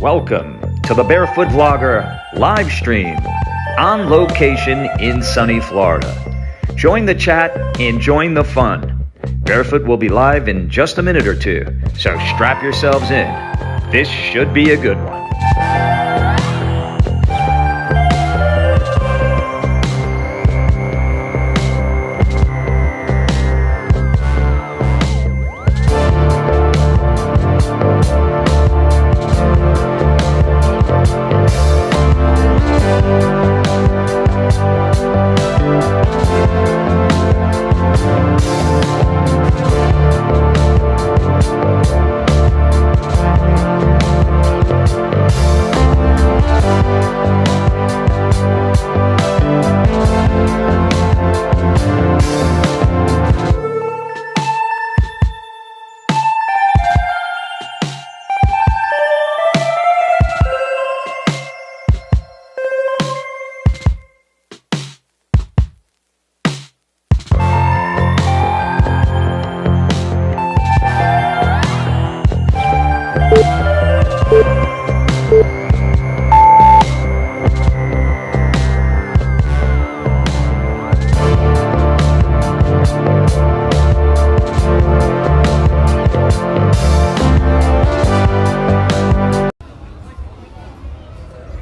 Welcome to the Barefoot Vlogger live stream on location in sunny Florida. Join the chat and join the fun. Barefoot will be live in just a minute or two, so strap yourselves in. This should be a good one.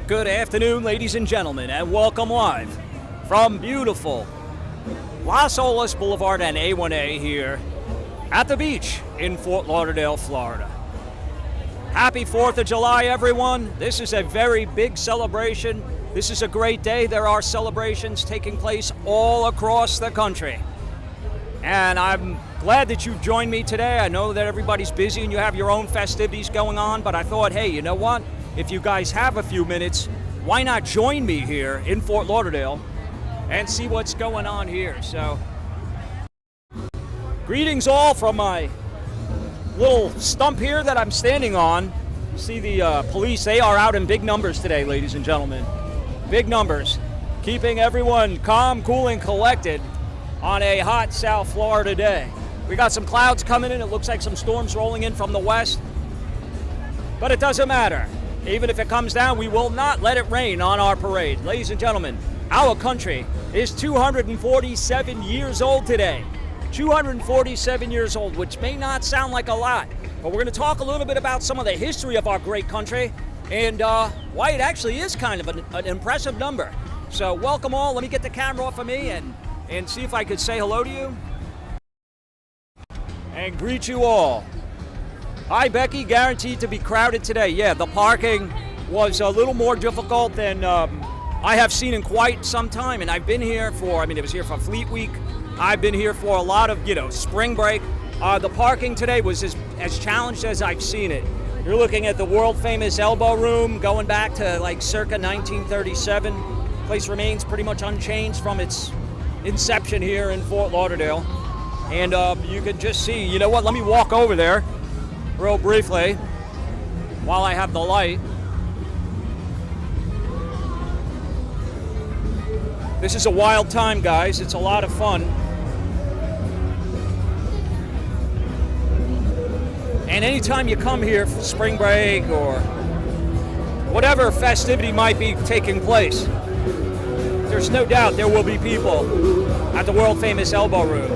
Good afternoon, ladies and gentlemen, and welcome live from beautiful Los Olas Boulevard and A1A here at the beach in Fort Lauderdale, Florida. Happy 4th of July, everyone. This is a very big celebration. This is a great day. There are celebrations taking place all across the country. And I'm glad that you've joined me today. I know that everybody's busy and you have your own festivities going on, but I thought, hey, you know what? If you guys have a few minutes, why not join me here in Fort Lauderdale and see what's going on here? So, greetings all from my little stump here that I'm standing on. You see the police, they are out in big numbers today, ladies and gentlemen. Big numbers, keeping everyone calm, cool, and collected on a hot South Florida day. We got some clouds coming in. It looks like some storms rolling in from the west, but it doesn't matter. Even if it comes down, we will not let it rain on our parade. Ladies and gentlemen, our country is 247 years old today. 247 years old, which may not sound like a lot, but we're going to talk a little bit about some of the history of our great country and why it actually is kind of an impressive number. So welcome all. Let me get the camera off of me and see if I could say hello to you and greet you all. Hi, Becky. Guaranteed to be crowded today. Yeah, the parking was a little more difficult than I have seen in quite some time, and I've been here for, it was here for Fleet Week. I've been here for a lot of, spring break. The parking today was as challenged as I've seen it. You're looking at the world-famous Elbow Room going back to like circa 1937. The place remains pretty much unchanged from its inception here in Fort Lauderdale. And you can just see, you know what, let me walk over there real briefly while I have the light. This is a wild time, guys. It's a lot of fun. And anytime you come here for spring break or whatever festivity might be taking place, there's no doubt there will be people at the world-famous Elbow Room.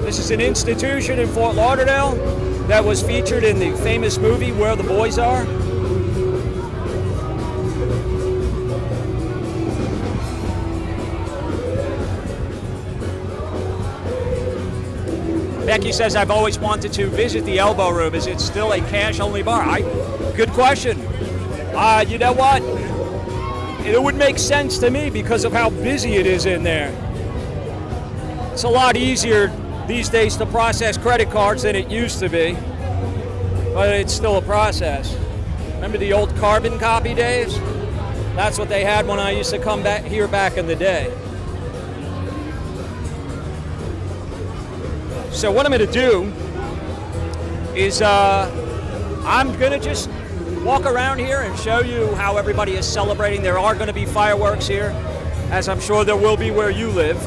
This is an institution in Fort Lauderdale that was featured in the famous movie Where the Boys Are. Becky says, I've always wanted to visit the Elbow Room. Is it still a cash-only bar? Good question. You know what? it would make sense to me because of how busy it is in there. It's a lot easier these days to process credit cards than it used to be, but it's still a process. Remember the old carbon copy days? That's what they had when I used to come back here back in the day. So what I'm going to do is I'm going to just walk around here and show you how everybody is celebrating. There are going to be fireworks here, as I'm sure there will be where you live.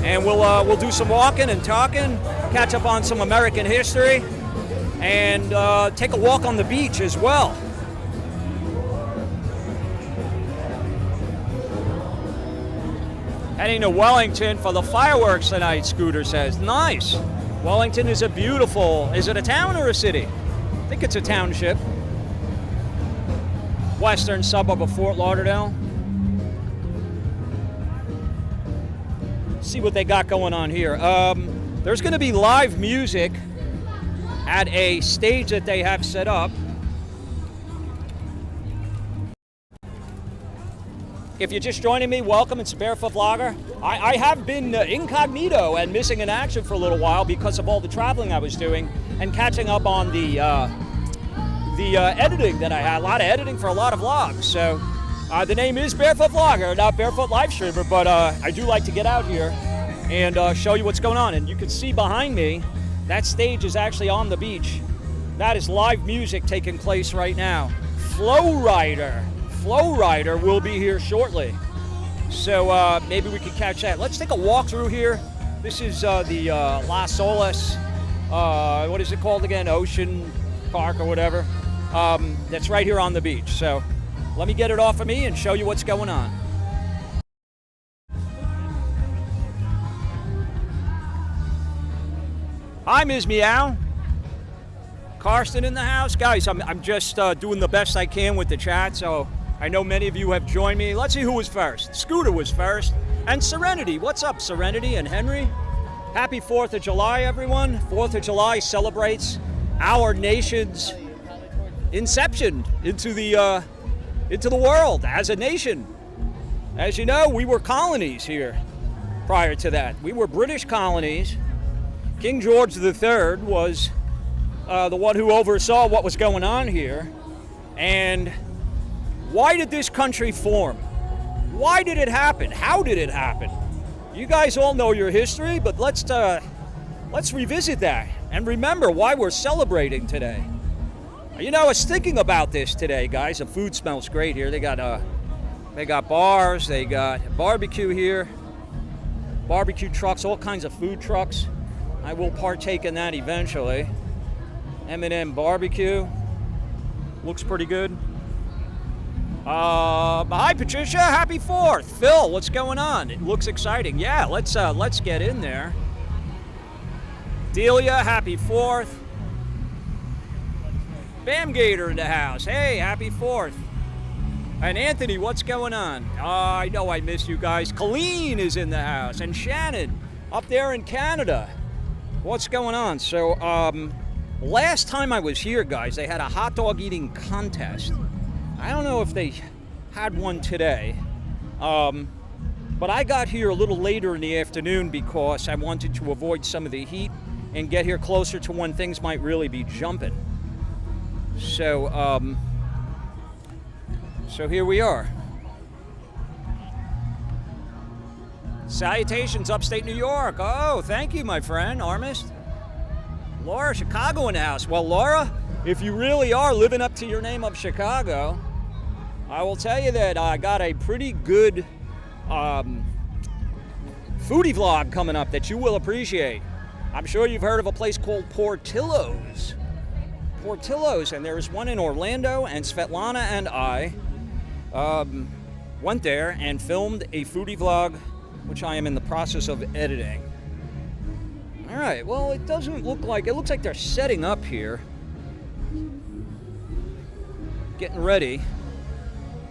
And we'll do some walking and talking, catch up on some American history, and take a walk on the beach as well. Heading to Wellington for the fireworks tonight, Scooter says. Nice. Wellington is a beautiful, is it a town or a city? I think it's a township. Western suburb of Fort Lauderdale. See what they got going on here. There's going to be live music at a stage that they have set up. If you're just joining me, welcome. It's Barefoot Vlogger. I have been incognito and missing in action for a little while because of all the traveling I was doing and catching up on the editing that I had. A lot of editing for a lot of vlogs. So the name is Barefoot Vlogger, not Barefoot Live Streamer, but I do like to get out here and show you what's going on. And you can see behind me, that stage is actually on the beach. That is live music taking place right now. Flow Rider will be here shortly. So maybe we could catch that. Let's take a walk through here. This is the Las Olas, what is it called again? Ocean Park or whatever. That's right here on the beach. So let me get it off of me and show you what's going on. Hi, Ms. Meow. Karsten in the house. Guys, I'm just doing the best I can with the chat, so I know many of you have joined me. Let's see who was first. Scooter was first. And Serenity. What's up, Serenity and Henry? Happy 4th of July, everyone. 4th of July celebrates our nation's inception into the world as a nation. As you know, we were colonies here prior to that. We were British colonies. King George III was the one who oversaw what was going on here. And why did this country form? Why did it happen? How did it happen? You guys all know your history, but let's revisit that and remember why we're celebrating today. You know, I was thinking about this today, guys. The food smells great here. They got bars, they got barbecue here, barbecue trucks, all kinds of food trucks. I will partake in that eventually. M&M barbecue looks pretty good. Hi Patricia, happy 4th. Phil, what's going on? It looks exciting. Yeah, let's get in there. Delia, happy 4th. Bam Gator in the house. Hey, happy 4th. And Anthony, what's going on? I know I miss you guys. Colleen is in the house. And Shannon, up there in Canada. What's going on? So, last time I was here, guys, they had a hot dog eating contest. I don't know if they had one today, but I got here a little later in the afternoon because I wanted to avoid some of the heat and get here closer to when things might really be jumping. So, so here we are. Salutations, upstate New York. Oh, thank you, my friend, Armist. Laura, Chicago in the house. Well, Laura, if you really are living up to your name of Chicago, I will tell you that I got a pretty good foodie vlog coming up that you will appreciate. I'm sure you've heard of a place called Portillo's. Portillo's, and there's one in Orlando, and Svetlana and I went there and filmed a foodie vlog, which I am in the process of editing. All right, well, it doesn't look like, it looks like they're setting up here. Getting ready.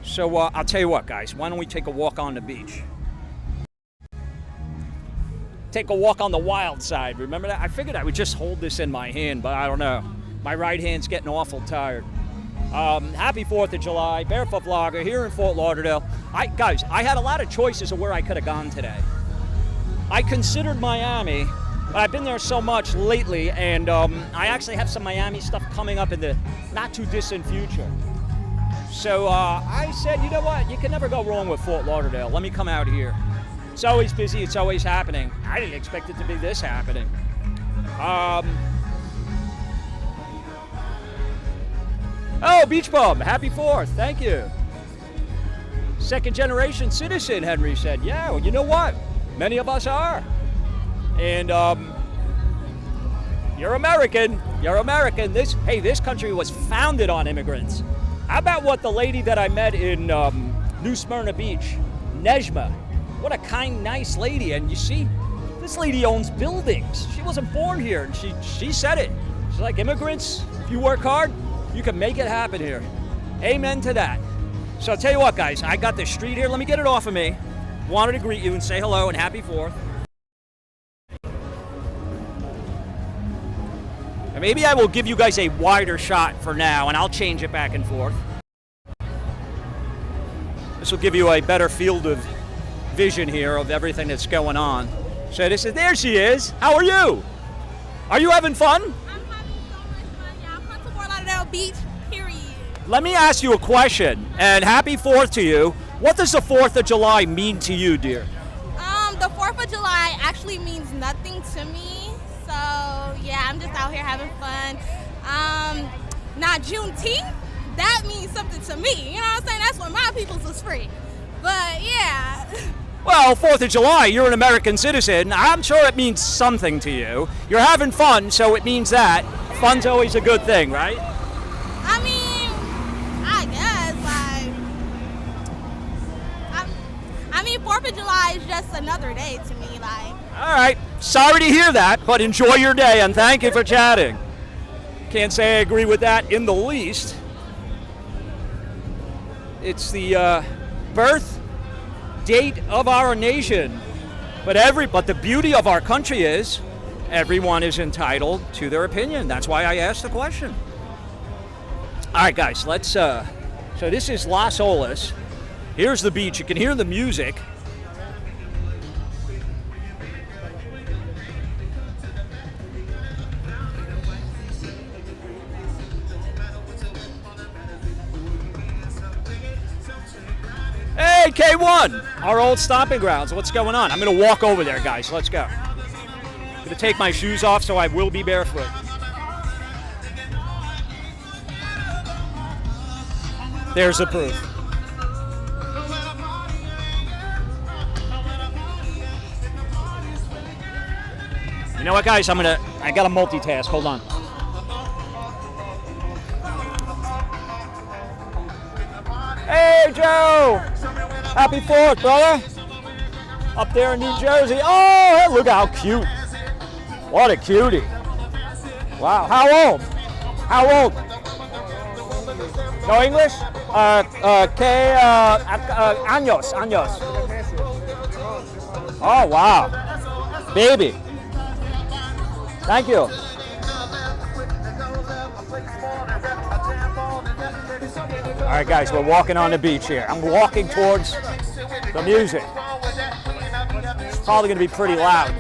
So I'll tell you what, guys, why don't we take a walk on the beach? Take a walk on the wild side, remember that? I figured I would just hold this in my hand, but I don't know. My right hand's getting awful tired. Happy 4th of July, Barefoot Vlogger here in Fort Lauderdale. Guys, I had a lot of choices of where I could have gone today. I considered Miami, but I've been there so much lately, and I actually have some Miami stuff coming up in the not too distant future. So I said, you know what, you can never go wrong with Fort Lauderdale. Let me come out here. It's always busy, it's always happening. I didn't expect it to be this happening. Oh, Beach Bum, happy 4th, thank you. Second generation citizen, Henry said. Yeah, well, you know what? Many of us are. And you're American, you're American. This country was founded on immigrants. How about what the lady that I met in New Smyrna Beach, Nejma, what a kind, nice lady. And you see, this lady owns buildings. She wasn't born here, and she said it. She's like, immigrants, if you work hard, you can make it happen here. Amen to that. So I'll tell you what, guys, I got this street here. Let me get it off of me. Wanted to greet you and say hello and happy 4th. And maybe I will give you guys a wider shot for now, and I'll change it back and forth. This will give you a better field of vision here of everything that's going on. So this is, there she is. How are you? Are you having fun? I'm having so much fun, y'all. Come to Fort Lauderdale Beach, period. Let me ask you a question, and happy 4th to you. What does the 4th of July mean to you, dear? The 4th of July actually means nothing to me. So, yeah, I'm just out here having fun. Now, Juneteenth, that means something to me. You know what I'm saying? That's when my people's was free. But, yeah. Well, 4th of July, you're an American citizen. I'm sure it means something to you. You're having fun, so it means that. Fun's always a good thing, right? I mean, I guess, like, 4th of July is just another day to me, like. All right. Sorry to hear that, but enjoy your day, and thank you for chatting. Can't say I agree with that in the least. It's the birth date of our nation. But the beauty of our country is everyone is entitled to their opinion. That's why I asked the question. All right, guys, let's so this is Las Olas. Here's the beach. You can hear the music. Hey, K1, our old stomping grounds. What's going on? I'm going to walk over there, guys. Let's go. I'm going to take my shoes off so I will be barefoot. There's the proof. You know what, guys? I got to multitask. Hold on. Hey, Joe! Happy 4th, brother! Up there in New Jersey. Oh, look how cute. What a cutie. Wow. How old? How old? No English? Años. Oh, wow. Baby. Thank you. All right, guys, we're walking on the beach here. I'm walking towards the music. It's probably going to be pretty loud.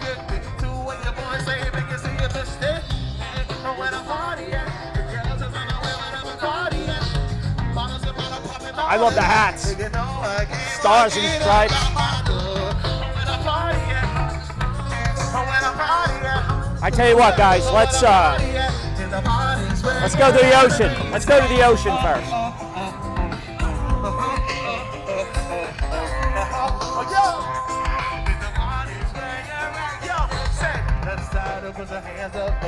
I love the hats. Stars and stripes. I tell you what, guys, let's go to the ocean. Let's go to the ocean first. Put your hands up,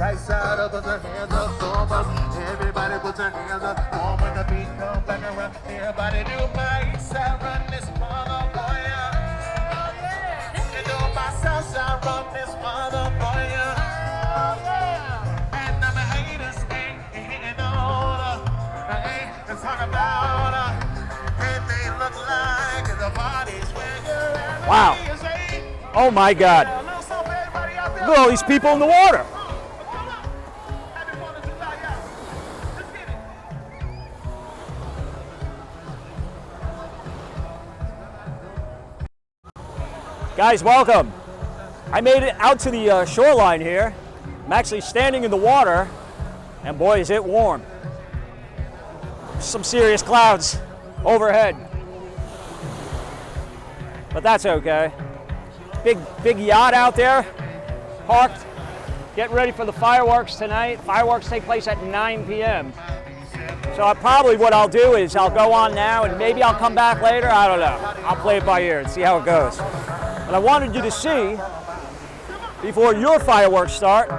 right side up, put your hands up, everybody put your hands up, when the beat comes back around, everybody do my east side, run this mother boy, and do my south side, run this mother boy, and I'm a haters, ain't hitting on ain't talking about and they look like the body's where you're at. Wow. Oh my God. Look at all these people in the water. Guys, welcome. I made it out to the shoreline here. I'm actually standing in the water, and boy, is it warm. Some serious clouds overhead, but that's okay. Big yacht out there, parked, getting ready for the fireworks tonight. Fireworks take place at 9 p.m. So what I'll do is I'll go on now, and maybe I'll come back later. I don't know. I'll play it by ear and see how it goes. But I wanted you to see, before your fireworks start,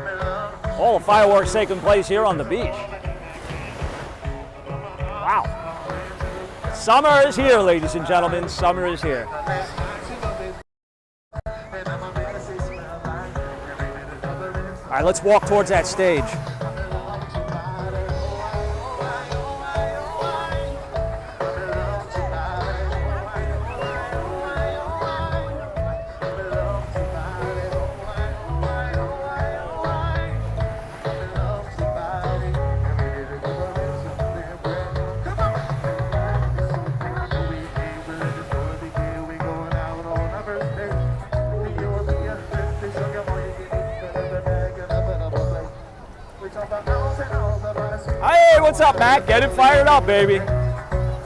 all the fireworks taking place here on the beach. Wow. Summer is here, ladies and gentlemen. Summer is here. All right, let's walk towards that stage. Hey, what's up, Matt? Get it fired up, baby.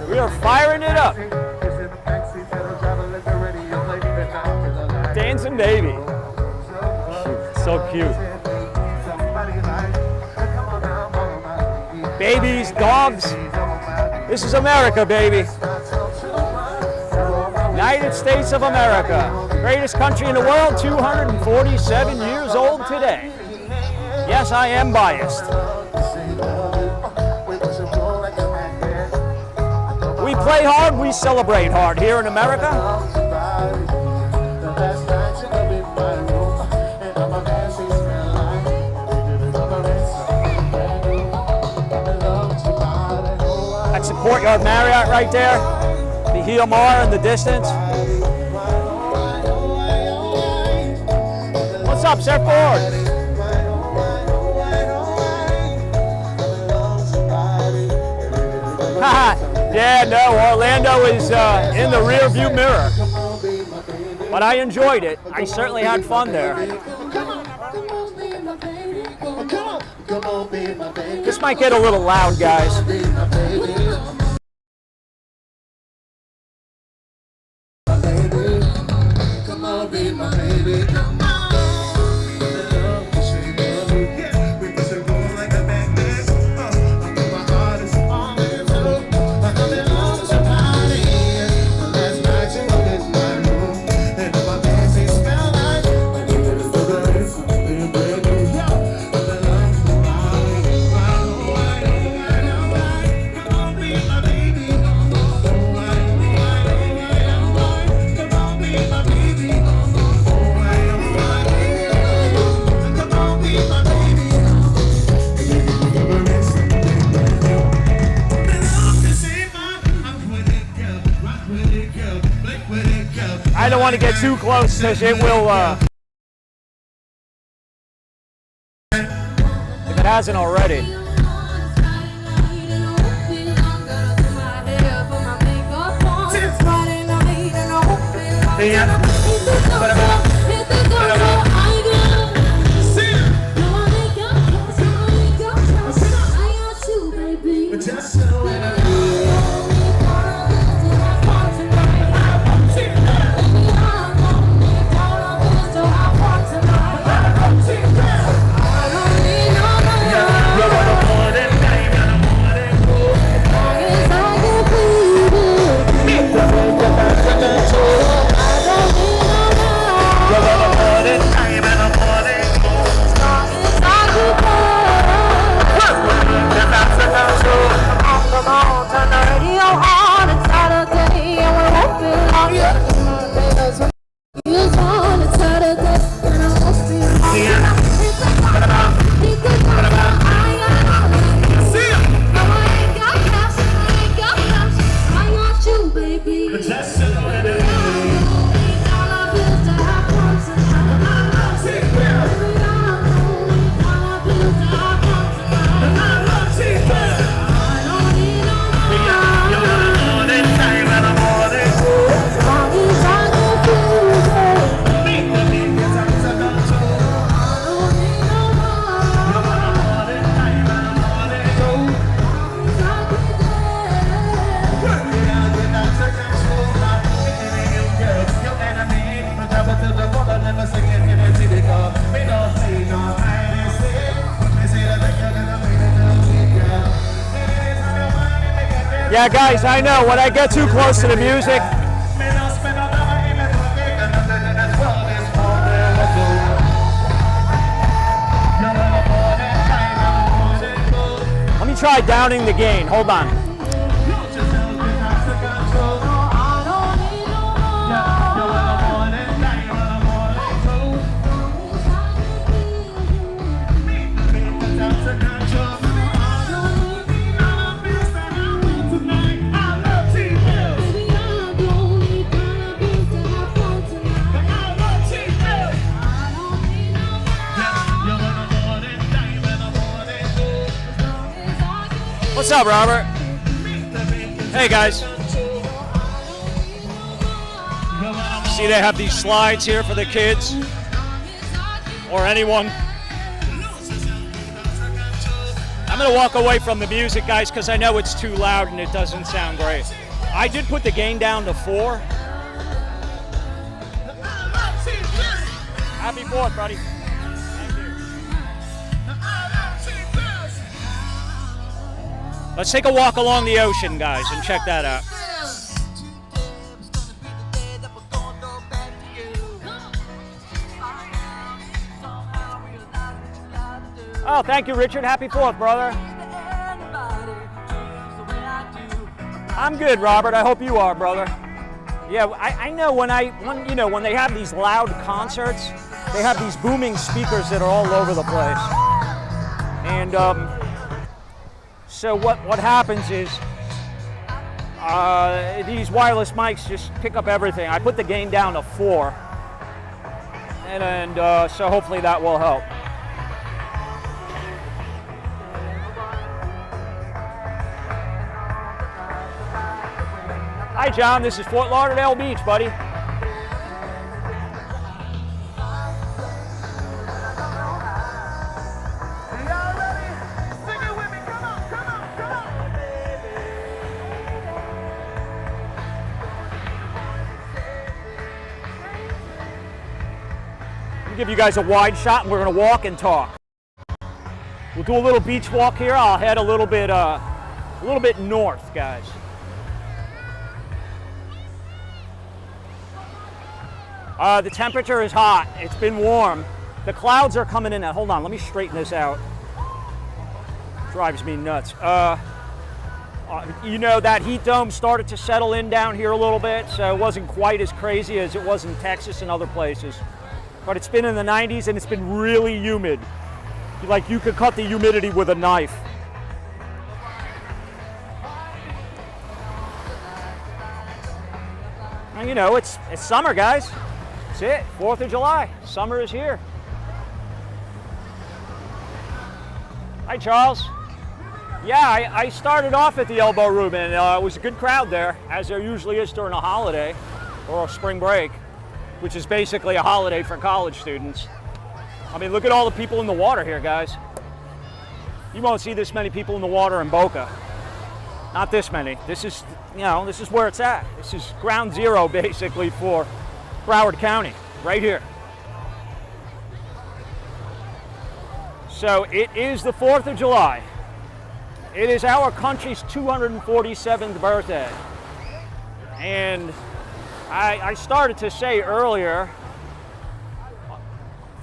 We are firing it up. Dancing baby. So cute. Babies, dogs. This is America, baby. United States of America. Greatest country in the world, 247 years old today. Yes, I am biased. We play hard, we celebrate hard here in America. That's the Courtyard Marriott right there. The Heel Mar in the distance. What's up, surfboard? Yeah, no, Orlando is in the rear view mirror. But I enjoyed it. I certainly had fun there. This might get a little loud, guys. I don't want to get too close because it will, if it hasn't already. Yeah, guys, I know when I get too close to the music, let me try downing the gain. Hold on. What's up, Robert? Hey, guys. See, they have these slides here for the kids or anyone. I'm going to walk away from the music, guys, because I know it's too loud and it doesn't sound great. I did put the gain down to 4. Happy 4th, buddy. Let's take a walk along the ocean, guys, and check that out. Oh, thank you, Richard. Happy 4th, brother. I'm good, Robert. I hope you are, brother. Yeah, I know when they have these loud concerts, they have these booming speakers that are all over the place. And so what happens is these wireless mics just pick up everything. I put the gain down to 4, and so hopefully that will help. Hi, John. This is Fort Lauderdale Beach, buddy. Give you guys a wide shot and we're going to walk and talk. We'll do a little beach walk here. I'll head a little bit north, guys. The temperature is hot. It's been warm. The clouds are coming in. Hold on, let me straighten this out. Drives me nuts. You know, that heat dome started to settle in down here a little bit, so it wasn't quite as crazy as it was in Texas and other places. But it's been in the 90s and it's been really humid. Like you could cut the humidity with a knife. And you know, it's summer, guys. That's it, 4th of July. Summer is here. Hi, Charles. Yeah, I started off at the Elbow Room and it was a good crowd there, as there usually is during a holiday or a spring break, which is basically a holiday for college students. I mean, look at all the people in the water here, guys. You won't see this many people in the water in Boca. Not this many. This is, you know, this is where it's at. This is ground zero, basically, for Broward County, right here. So it is the 4th of July. It is our country's 247th birthday. And I started to say earlier,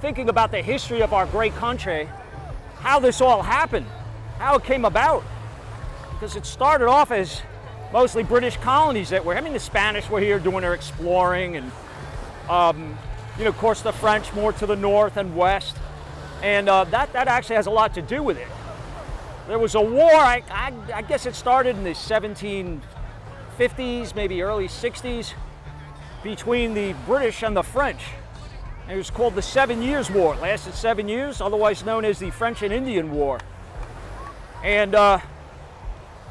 thinking about the history of our great country, how this all happened, how it came about. Because it started off as mostly British colonies that were, I mean, the Spanish were here doing their exploring, and, you know, of course, the French more to the north and west. And that actually has a lot to do with it. There was a war, I guess it started in the 1750s, maybe early 60s, between the British and the French. It was called the 7 Years' War. It lasted 7 years, otherwise known as the French and Indian War. And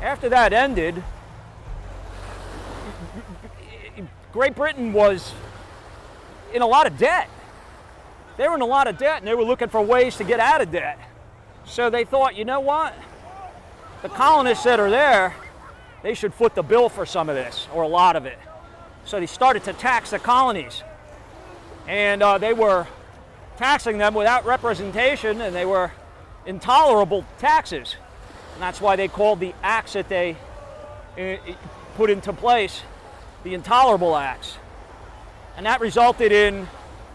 after that ended, Great Britain was in a lot of debt. They were in a lot of debt and they were looking for ways to get out of debt. So they thought, you know what? The colonists that are there, they should foot the bill for some of this, or a lot of it. So they started to tax the colonies. And they were taxing them without representation, and they were intolerable taxes. And that's why they called the acts that they put into place the intolerable acts. And that resulted in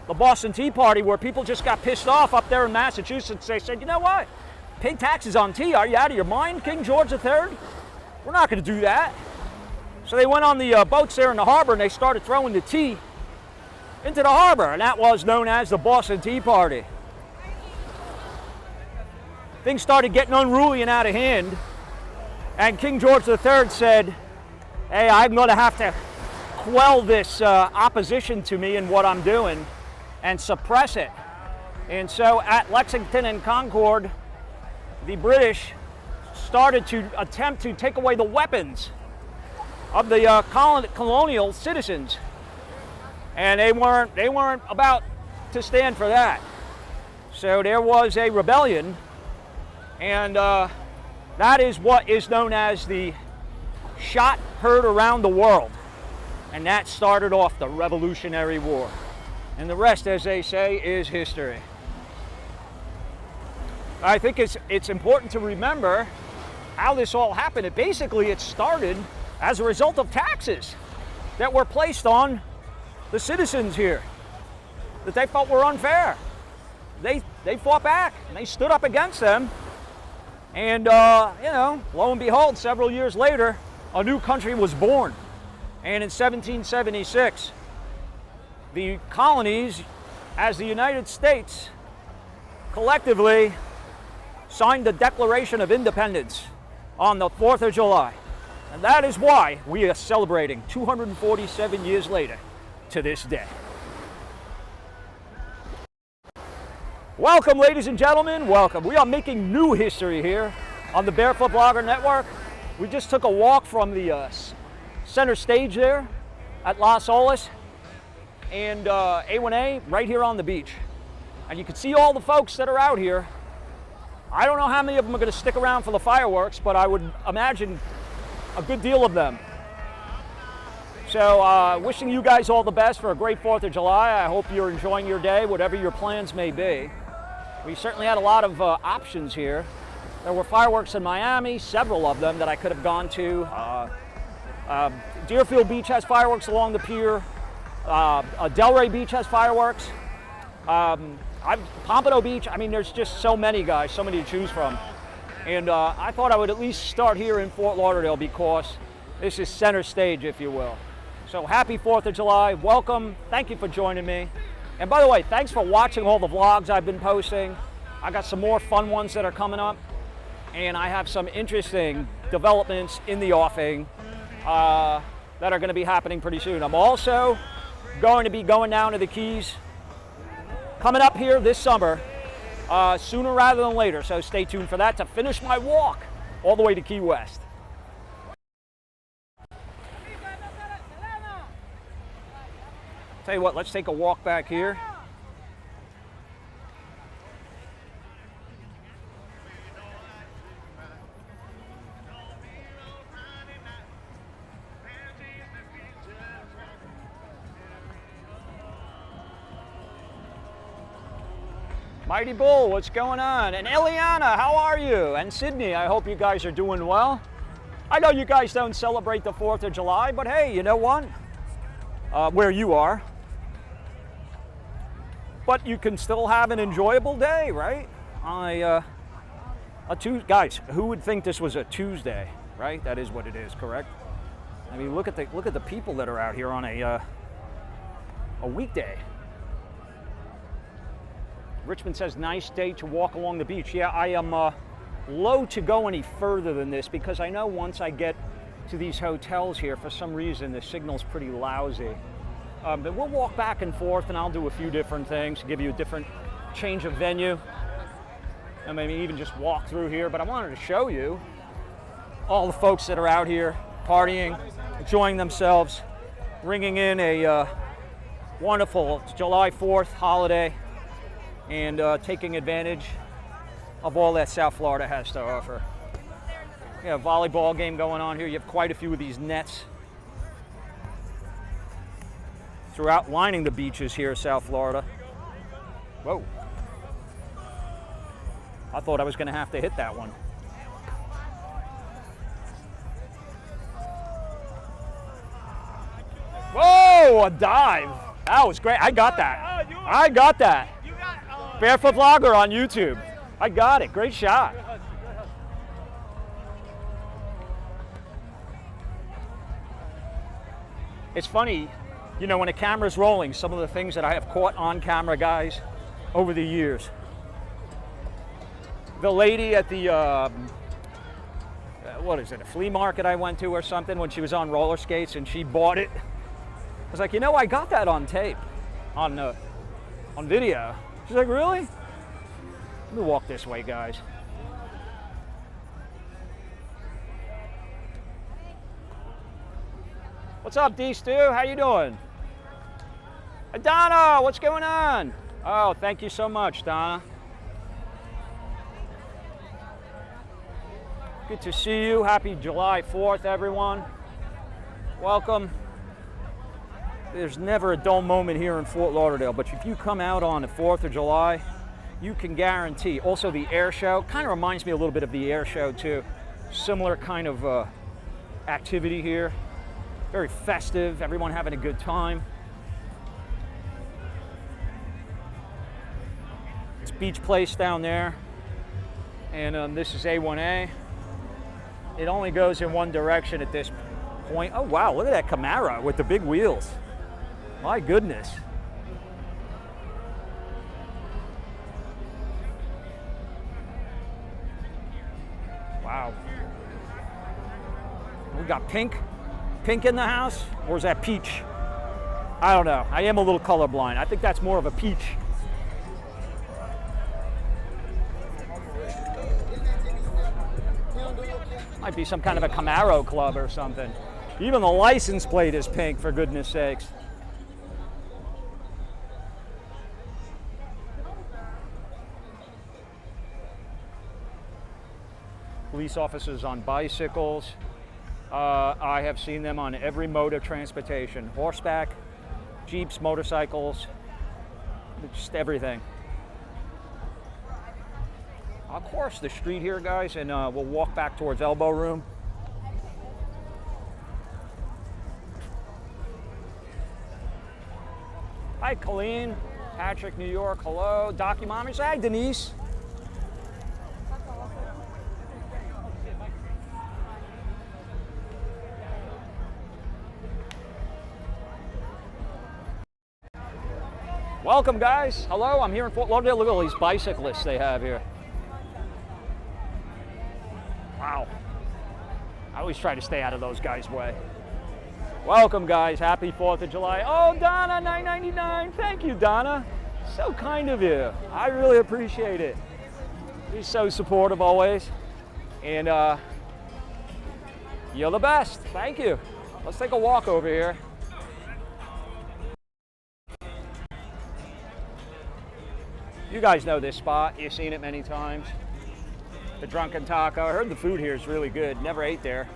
the Boston Tea Party, where people just got pissed off up there in Massachusetts. They said, you know what? Pay taxes on tea. Are you out of your mind, King George III? We're not going to do that. So they went on the boats there in the harbor and they started throwing the tea into the harbor. And that was known as the Boston Tea Party. Things started getting unruly and out of hand. And King George III said, hey, I'm going to have to quell this opposition to me and what I'm doing and suppress it. And so at Lexington and Concord, the British started to attempt to take away the weapons of the colonial citizens. And they weren't about to stand for that. So there was a rebellion, and that is what is known as the shot heard around the world. And that started off the Revolutionary War. And the rest, as they say, is history. I think it's important to remember how this all happened. It started as a result of taxes that were placed on the citizens here that they felt were unfair. They fought back and they stood up against them. And, lo and behold, several years later, a new country was born. And in 1776, the colonies, as the United States, collectively signed the Declaration of Independence on the 4th of July. And that is why we are celebrating 247 years later to this day. Welcome, ladies and gentlemen, welcome. We are making new history here on the Barefoot Blogger Network. We just took a walk from the center stage there at Las Olas and A1A right here on the beach. And you can see all the folks that are out here. I don't know how many of them are going to stick around for the fireworks, but I would imagine a good deal of them. So wishing you guys all the best for a great 4th of July. I hope you're enjoying your day, whatever your plans may be. We certainly had a lot of options here. There were fireworks in Miami, several of them that I could have gone to. Deerfield Beach has fireworks along the pier. Delray Beach has fireworks. Pompano Beach, I mean, there's just so many guys, so many to choose from. And I thought I would at least start here in Fort Lauderdale because this is center stage, if you will. So happy 4th of July, welcome, thank you for joining me. And by the way, thanks for watching all the vlogs I've been posting. I got some more fun ones that are coming up. And I have some interesting developments in the offing that are going to be happening pretty soon. I'm also going to be going down to the Keys coming up here this summer, sooner rather than later. So stay tuned for that to finish my walk all the way to Key West. Tell you what, let's take a walk back here. Mighty Bull, what's going on? And Eliana, how are you? And Sydney, I hope you guys are doing well. I know you guys don't celebrate the 4th of July, but hey, you know what? Where you are. But you can still have an enjoyable day, right? Guys, who would think this was a Tuesday, right? That is what it is, correct? I mean, look at the people that are out here on a weekday. Richmond says, nice day to walk along the beach. Yeah, I am loath to go any further than this because I know once I get to these hotels here, for some reason, the signal's pretty lousy. But we'll walk back and forth and I'll do a few different things, give you a different change of venue. And maybe even just walk through here. But I wanted to show you all the folks that are out here partying, enjoying themselves, bringing in a wonderful July 4th holiday. And taking advantage of all that South Florida has to offer. You have a volleyball game going on here. You have quite a few of these nets throughout lining the beaches here in South Florida. Whoa. I thought I was going to have to hit that one. Oh, a dive. That was great. I got that. I got that. Barefoot Vlogger on YouTube. I got it. Great shot. It's funny, you know, when a camera's rolling, some of the things that I have caught on camera, guys, over the years. The lady at the, what is it, a flea market I went to or something, when she was on roller skates and she bought it. I was like, you know, I got that on tape, on video. She's like, really? Let me walk this way, guys. What's up, D-Stu? How you doing? Donna, what's going on? Oh, thank you so much, Donna. Good to see you. Happy July 4th, everyone. Welcome. There's never a dull moment here in Fort Lauderdale, but if you come out on the 4th of July, you can guarantee. Also, the air show kind of reminds me a little bit of the air show, too. Similar kind of activity here. Very festive, everyone having a good time. It's Beach Place down there, and this is A1A. It only goes in one direction at this point. Oh wow, look at that Camaro with the big wheels. My goodness. Wow. We got pink in the house, or is that peach? I don't know. I am a little colorblind. I think that's more of a peach. Might be some kind of a Camaro club or something. Even the license plate is pink, for goodness sakes. Police officers on bicycles. I have seen them on every mode of transportation. Horseback, Jeeps, motorcycles, just everything. I'll cross the street here, guys, and we'll walk back towards Elbow Room. Hi, Colleen. Patrick, New York. Hello. Docu Mommy. Hi, Denise. Welcome, guys. Hello, I'm here in Fort Lauderdale. Look at all these bicyclists they have here. Wow. I always try to stay out of those guys' way. Welcome, guys. Happy 4th of July. Oh, Donna, $9.99. Thank you, Donna. So kind of you. I really appreciate it. You're so supportive always. And you're the best. Thank you. Let's take a walk over here. You guys know this spot. You've seen it many times. The Drunken Taco. I heard the food here is really good. Never ate there.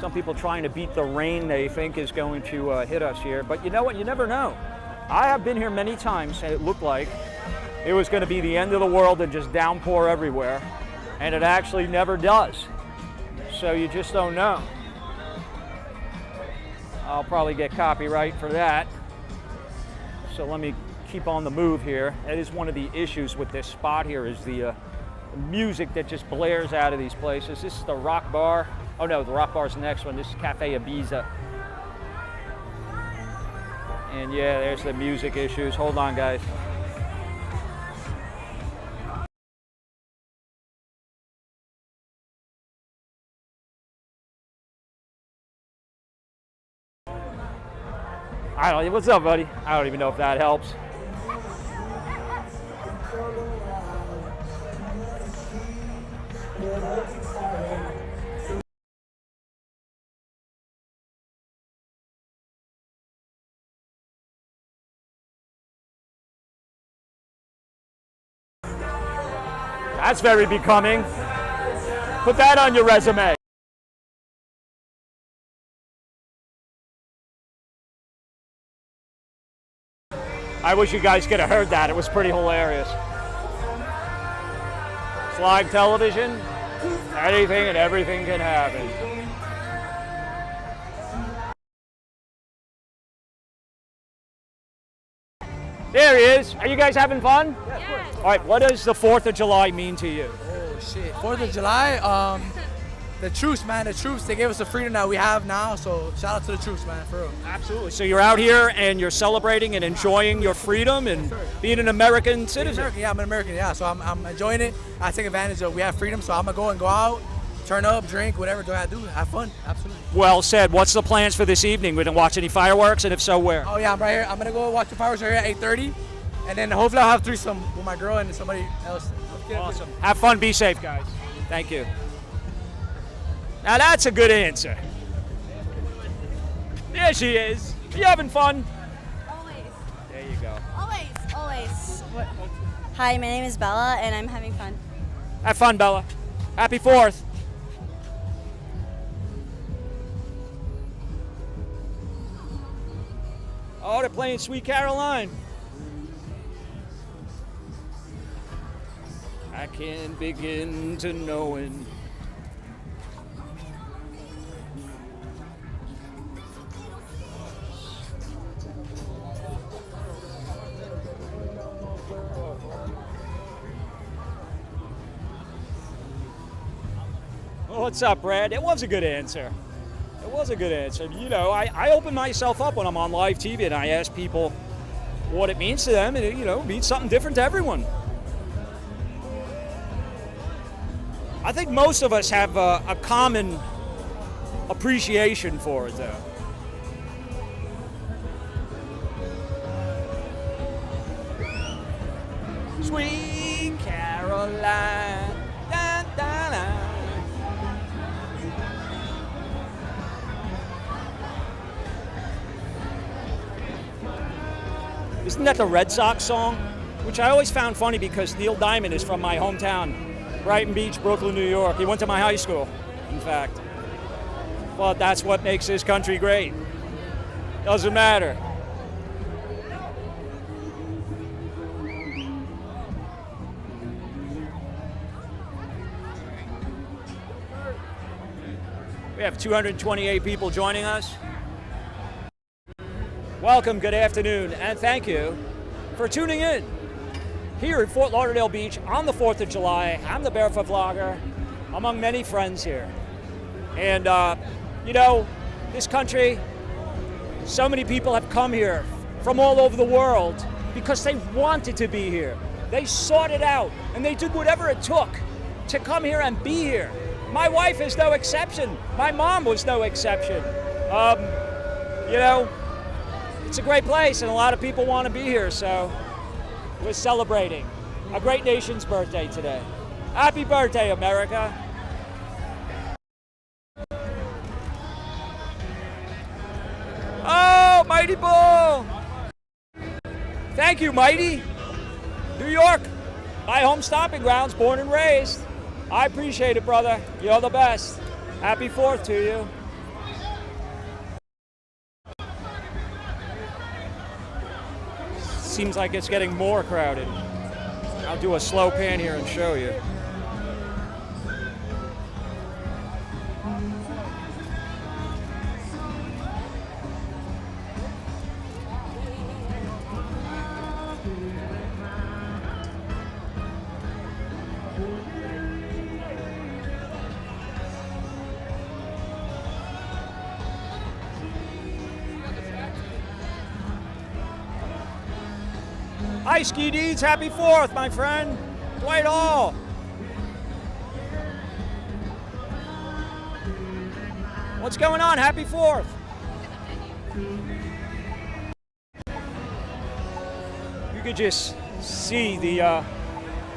Some people trying to beat the rain they think is going to hit us here. But you know what? You never know. I have been here many times and it looked like it was going to be the end of the world and just downpour everywhere. And it actually never does. So you just don't know. I'll probably get copyright for that. So let me keep on the move here. That is one of the issues with this spot here, is the music that just blares out of these places. This is the Rock Bar. Oh no, the Rock Bar's the next one. This is Cafe Ibiza. And yeah, there's the music issues. Hold on, guys. What's up, buddy? I don't even know if that helps. That's very becoming. Put that on your resume. I wish you guys could have heard that. It was pretty hilarious. It's live television. Anything and everything can happen. There he is. Are you guys having fun? Yes. All right, what does the 4th of July mean to you? Oh shit, 4th of July, the troops, man, the troops, they gave us the freedom that we have now, so shout out to the troops, man, for real. Absolutely. So you're out here and you're celebrating and enjoying your freedom and being an American citizen. American, yeah, I'm an American, yeah, so I'm enjoying it. I take advantage of, we have freedom, so I'm gonna go out, turn up, drink, whatever do I do, have fun, absolutely. Well said. What's the plans for this evening? We gonna watch any fireworks, and if so, where? Oh yeah, I'm right here, I'm gonna go watch the fireworks right here at 8:30, and then hopefully I'll have threesome with my girl and somebody else. Awesome. Have fun. Be safe, guys. Thank you. Now that's a good answer. There she is. You having fun? Always. There you go. Always. Hi, my name is Bella, and I'm having fun. Have fun, Bella. Happy 4th. Oh, they're playing Sweet Caroline. I can't begin to knowing. What's up, Brad? It was a good answer. It was a good answer. You know, I open myself up when I'm on live TV and I ask people what it means to them, and it means something different to everyone. I think most of us have a common appreciation for it, though. Sweet Caroline. Da, da, da. Isn't that the Red Sox song? Which I always found funny because Neil Diamond is from my hometown, Brighton Beach, Brooklyn, New York. He went to my high school, in fact. But that's what makes this country great. Doesn't matter. We have 228 people joining us. Welcome, good afternoon, and thank you for tuning in. Here at Fort Lauderdale Beach on the 4th of July, I'm the Barefoot Vlogger, among many friends here. And, this country, so many people have come here from all over the world because they wanted to be here. They sought it out, and they did whatever it took to come here and be here. My wife is no exception. My mom was no exception. It's a great place, and a lot of people want to be here, so we're celebrating a great nation's birthday today. Happy birthday, America. Oh, Mighty Bull! Thank you, Mighty. New York, my home stomping grounds, born and raised. I appreciate it, brother. You're the best. Happy 4th to you. Seems like it's getting more crowded. I'll do a slow pan here and show you. Hi, Ski Deeds. Happy 4th, my friend. Dwight Hall. What's going on? Happy 4th. You could just see the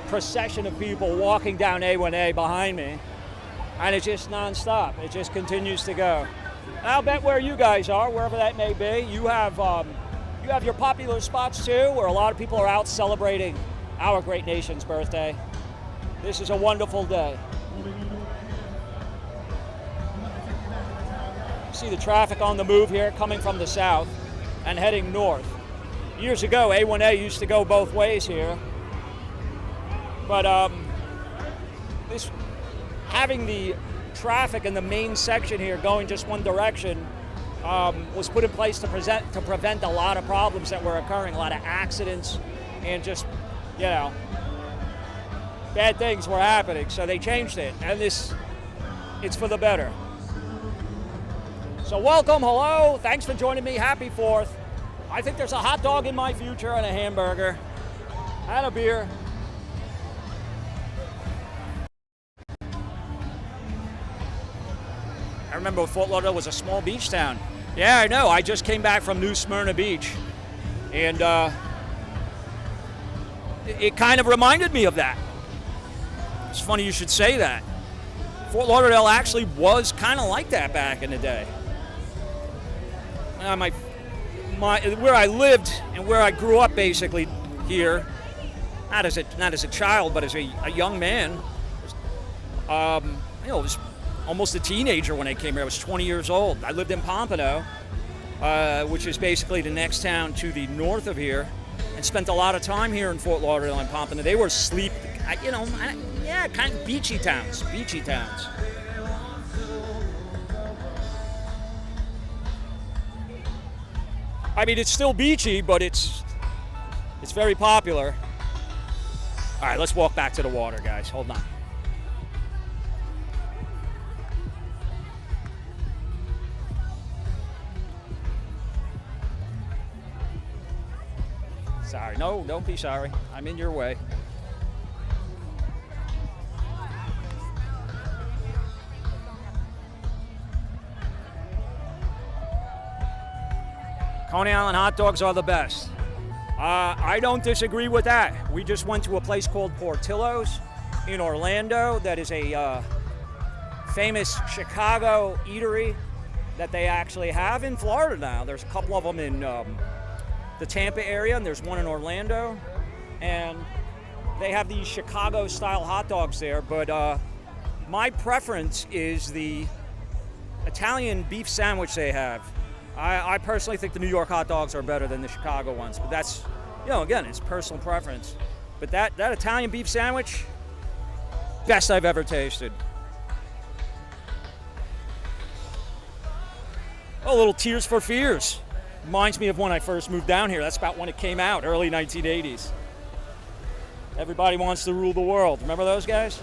procession of people walking down A1A behind me, and it's just nonstop. It just continues to go. And I'll bet where you guys are, wherever that may be, you have your popular spots too, where a lot of people are out celebrating our great nation's birthday. This is a wonderful day. See the traffic on the move here coming from the south and heading north. Years ago, A1A used to go both ways here. But having the traffic in the main section here going just one direction was put in place to prevent a lot of problems that were occurring, a lot of accidents, and just, you know, bad things were happening. So they changed it, and it's for the better. So welcome, hello, thanks for joining me. Happy 4th. I think there's a hot dog in my future and a hamburger and a beer. I remember Fort Lauderdale was a small beach town. Yeah, I know. I just came back from New Smyrna Beach, and it kind of reminded me of that. It's funny you should say that. Fort Lauderdale actually was kind of like that back in the day. Where I lived and where I grew up, basically here, not as a child, but as a young man. I was almost a teenager when I came here. I was 20 years old. I lived in Pompano, which is basically the next town to the north of here, and spent a lot of time here in Fort Lauderdale and Pompano. They were kind of beachy towns. I mean, it's still beachy, but it's very popular. All right, let's walk back to the water, guys. Hold on. Sorry. No, don't be sorry. I'm in your way. Coney Island hot dogs are the best. I don't disagree with that. We just went to a place called Portillo's in Orlando that is a famous Chicago eatery that they actually have in Florida now. There's a couple of them in the Tampa area, and there's one in Orlando. And they have these Chicago-style hot dogs there, but my preference is the Italian beef sandwich they have. I personally think the New York hot dogs are better than the Chicago ones, but that's, again, it's personal preference. But that Italian beef sandwich, best I've ever tasted. Oh, a little Tears for Fears. Reminds me of when I first moved down here. That's about when it came out, early 1980s. Everybody Wants to Rule the World. Remember those guys?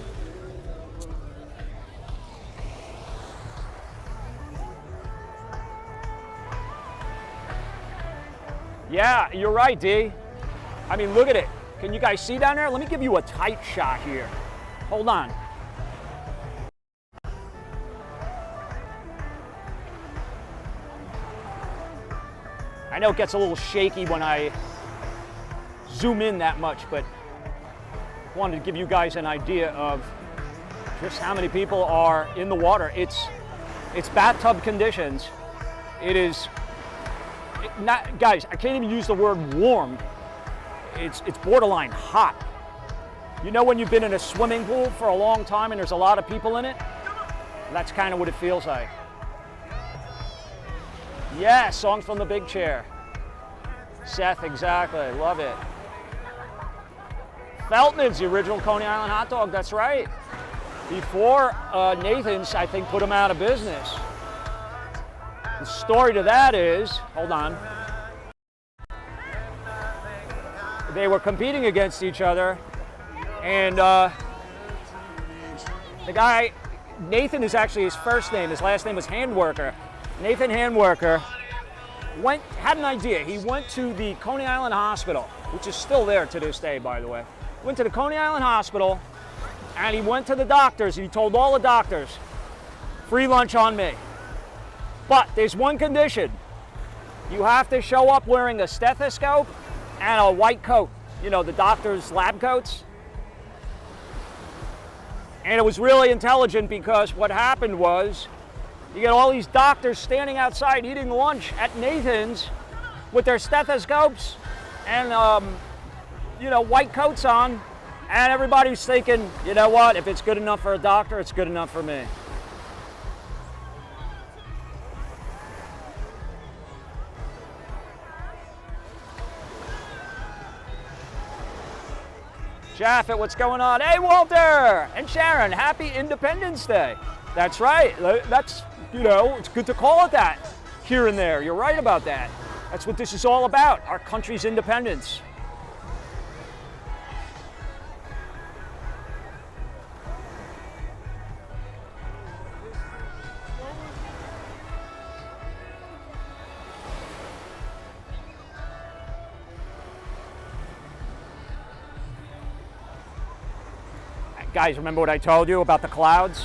Yeah, you're right, D. I mean, look at it. Can you guys see down there? Let me give you a tight shot here. Hold on. I know it gets a little shaky when I zoom in that much, but I wanted to give you guys an idea of just how many people are in the water. It's bathtub conditions. It is not, guys, I can't even use the word warm. It's borderline hot. You know when you've been in a swimming pool for a long time and there's a lot of people in it? That's kind of what it feels like. Yeah, Songs from the Big Chair. Seth, exactly, love it. Feltman's, the original Coney Island hot dog, that's right. Before Nathan's, I think, put them out of business. The story to that is, hold on. They were competing against each other, and the guy, Nathan is actually his first name, his last name was Handworker. Nathan Handworker had an idea. He went to the Coney Island Hospital, which is still there to this day, by the way. Went to the Coney Island Hospital, and he went to the doctors, and he told all the doctors, free lunch on me. But there's one condition. You have to show up wearing a stethoscope and a white coat, the doctor's lab coats. And it was really intelligent because what happened was you get all these doctors standing outside eating lunch at Nathan's with their stethoscopes and, white coats on. And everybody's thinking, you know what, if it's good enough for a doctor, it's good enough for me. Jaffet, what's going on? Hey, Walter and Sharon, happy Independence Day. That's right. That's, it's good to call it that. here and there. You're right about that. That's what this is all about, our country's independence. Guys, remember what I told you about the clouds?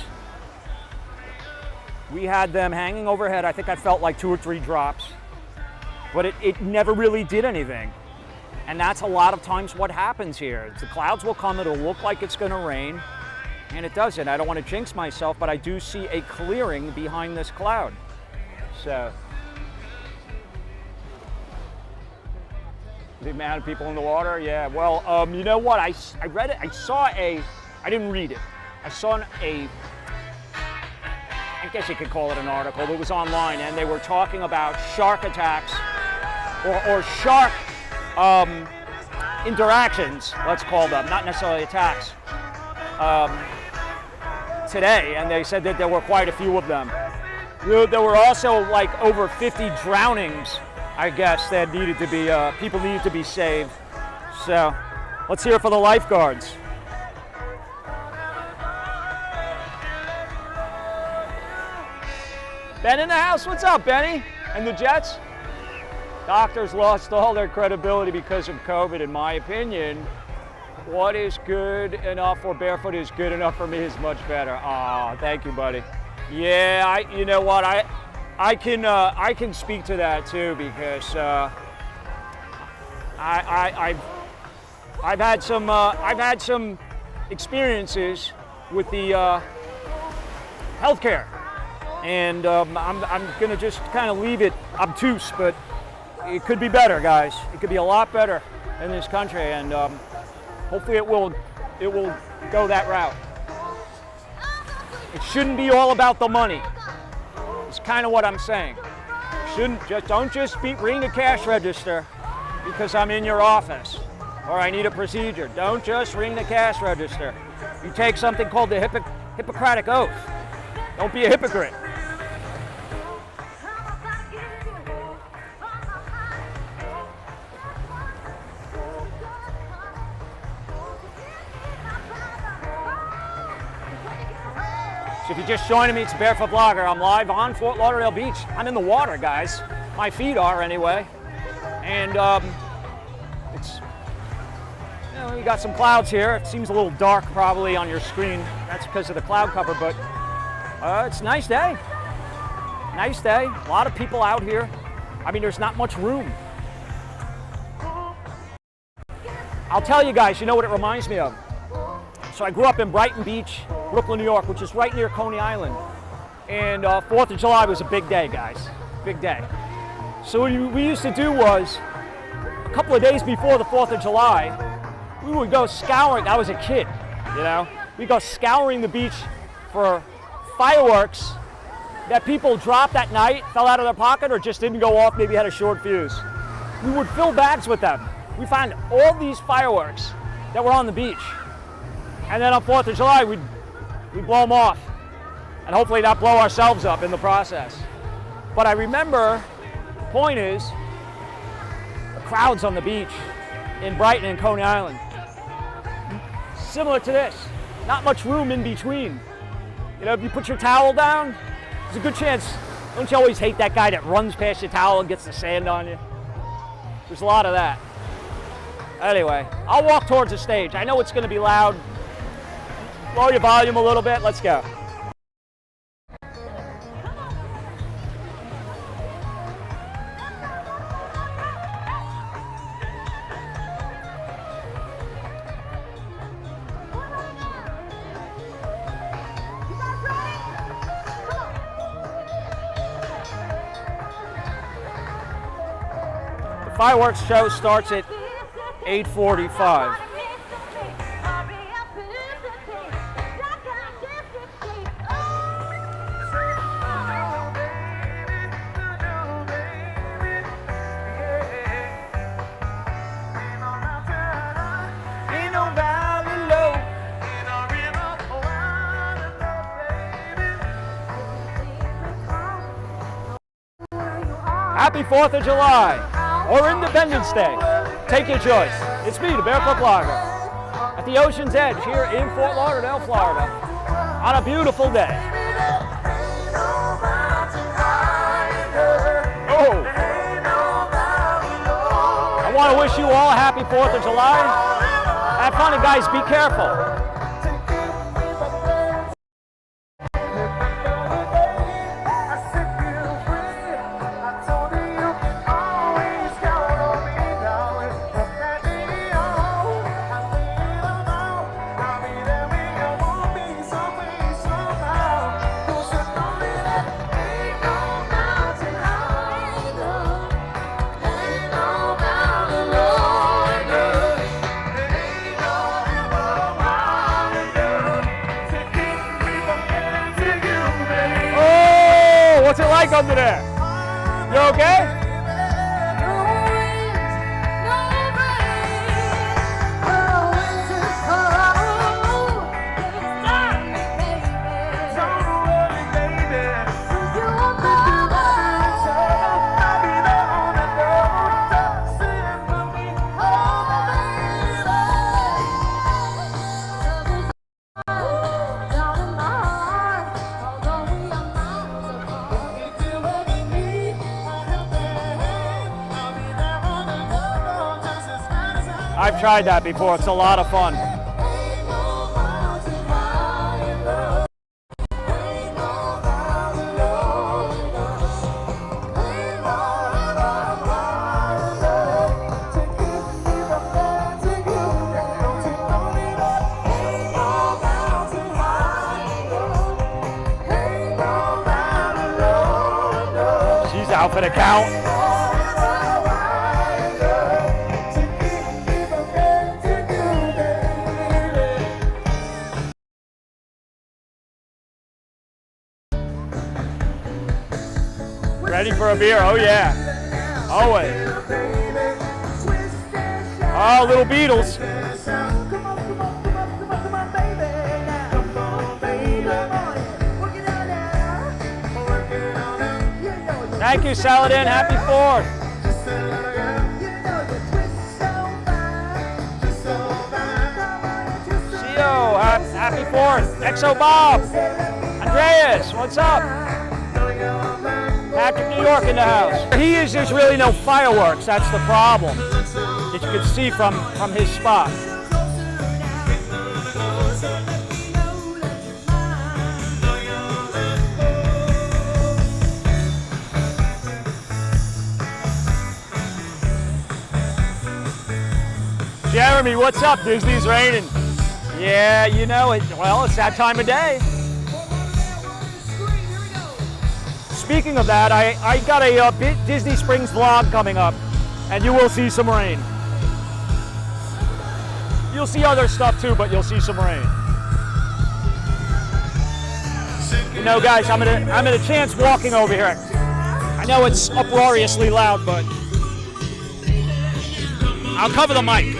We had them hanging overhead. I think I felt like 2 or 3 drops, but it never really did anything. And that's a lot of times what happens here. The clouds will come, it'll look like it's gonna rain, and it doesn't. I don't want to jinx myself, but I do see a clearing behind this cloud. So, the amount of people in the water, yeah. Well, you know what? I read it. I didn't read it. I saw I guess you could call it an article. It was online, and they were talking about shark attacks or shark interactions, let's call them, not necessarily attacks, today, and they said that there were quite a few of them. There were also like over 50 drownings, I guess, that needed to be, people needed to be saved. So let's hear it for the lifeguards. Ben in the house, what's up, Benny? And the Jets? Doctors lost all their credibility because of COVID, in my opinion. What is good enough for Barefoot is good enough for me is much better. Aw, thank you, buddy. Yeah, you know what, I can speak to that too, because I've had some experiences with the healthcare. And I'm going to just kind of leave it obtuse, but it could be better, guys. It could be a lot better in this country, and hopefully it will go that route. It shouldn't be all about the money. It's kind of what I'm saying. Don't just ring the cash register because I'm in your office or I need a procedure. Don't just ring the cash register. You take something called the Hippocratic Oath. Don't be a hypocrite. So if you're just joining me, it's Barefoot Blogger. I'm live on Fort Lauderdale Beach. I'm in the water, guys. My feet are anyway. And it's, you know, you got some clouds here. It seems a little dark probably on your screen. That's because of the cloud cover, but it's a nice day. Nice day. A lot of people out here. I mean, there's not much room. I'll tell you guys, you know what it reminds me of? So I grew up in Brighton Beach, Brooklyn, New York, which is right near Coney Island. And 4th of July was a big day, guys. Big day. So what we used to do was, a couple of days before the 4th of July, we would go scouring. I was a kid, you know. We'd go scouring the beach for fireworks that people dropped that night, fell out of their pocket, or just didn't go off, maybe had a short fuse. We would fill bags with them. We found all these fireworks that were on the beach. And then on 4th of July, we'd blow them off. And hopefully not blow ourselves up in the process. But I remember, the point is, the crowds on the beach in Brighton and Coney Island. Similar to this, not much room in between. You know, if you put your towel down, there's a good chance, don't you always hate that guy that runs past your towel and gets the sand on you? There's a lot of that. Anyway, I'll walk towards the stage. I know it's going to be loud. Lower your volume a little bit. Let's go. The fireworks show starts at 8:45. Happy 4th of July or Independence Day. Take your choice. It's me, the Barefoot Vlogger, at the ocean's edge here in Fort Lauderdale, Florida, on a beautiful day. Oh! I want to wish you all a happy 4th of July. Have fun, and guys, be careful. What's it like under there? You okay? I've tried that before. It's a lot of fun. She's out for the count. Ready for a beer? Oh yeah, always. Oh, little Beatles. Thank you, Saladin. Happy 4th. CEO, happy 4th. Exo Bob. Andreas, what's up? Patrick, New York in the house. There's really no fireworks. That's the problem that you can see from his spot. Jeremy, what's up? Disney's raining. Yeah, you know it. Well, it's that time of day. Speaking of that, I got a Disney Springs vlog coming up, and you will see some rain. You'll see other stuff too, but you'll see some rain. You know, guys, I'm at a chance walking over here. I know it's uproariously loud, but I'll cover the mic.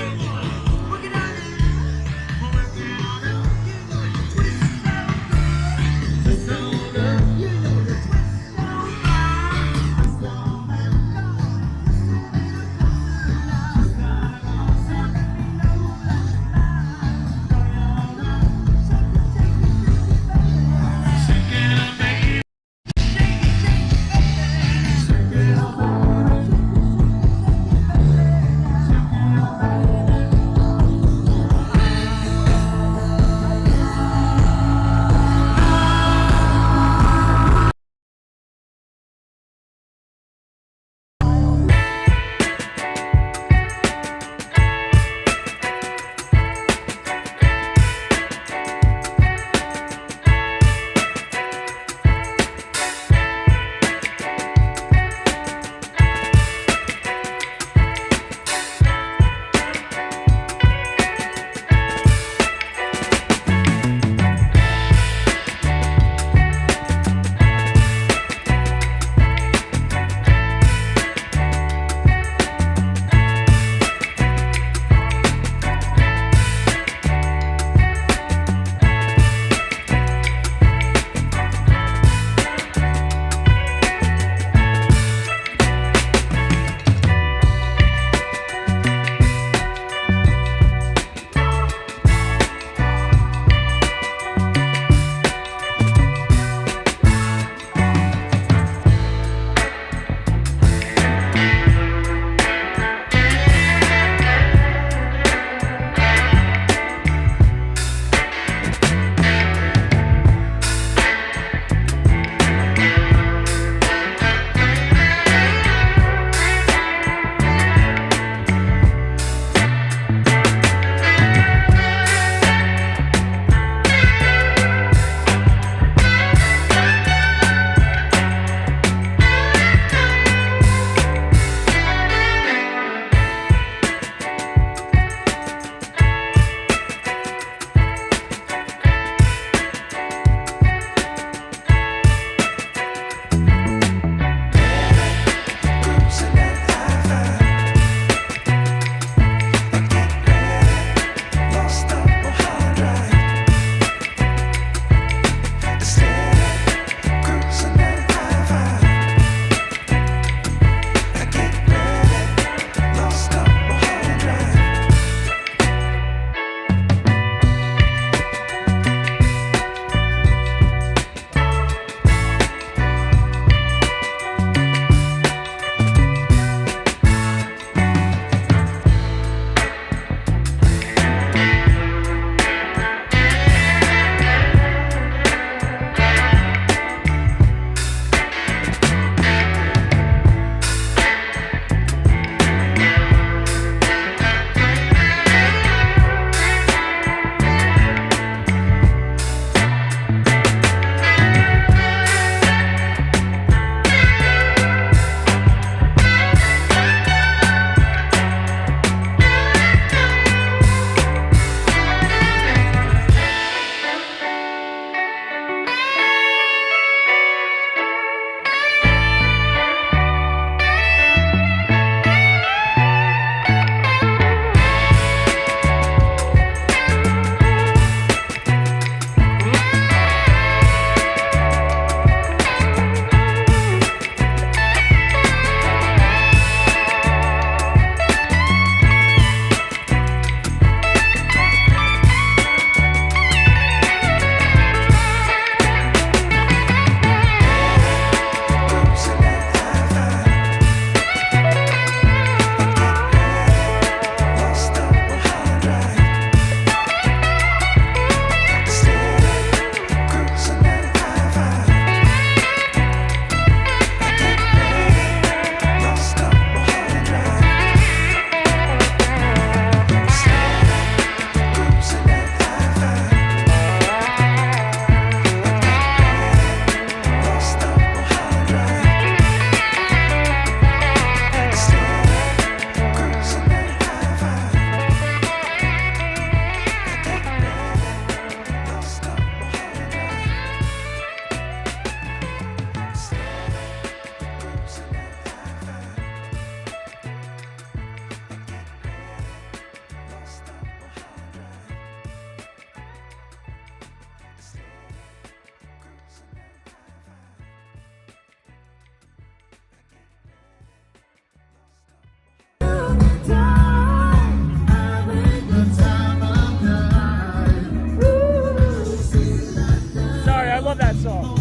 awesome.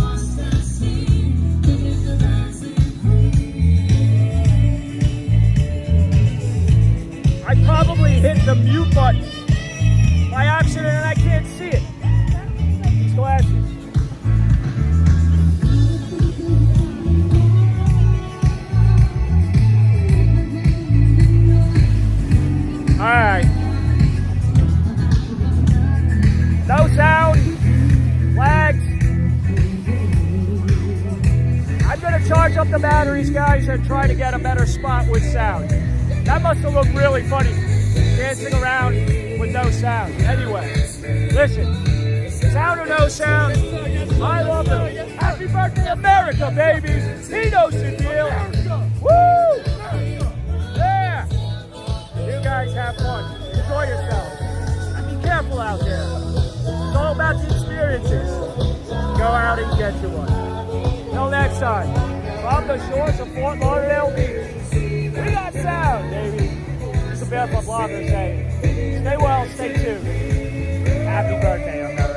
I probably hit the mute button by accident and I can't see it. These glasses. Alright. No sound. Flags. I'm going to charge up the batteries, guys, and try to get a better spot with sound. That must have looked really funny, dancing around with no sound. Anyway, listen, sound or no sound, I love it. Happy birthday, America, baby. He knows the deal. Woo! Yeah. You guys have fun. Enjoy yourselves. And be careful out there. It's all about the experiences. Go out and get you one. Till next time, from the shores of Fort Lauderdale Beach, we got sound, baby. It's a Barefoot Blogger saying, stay well, stay tuned. Happy birthday, America.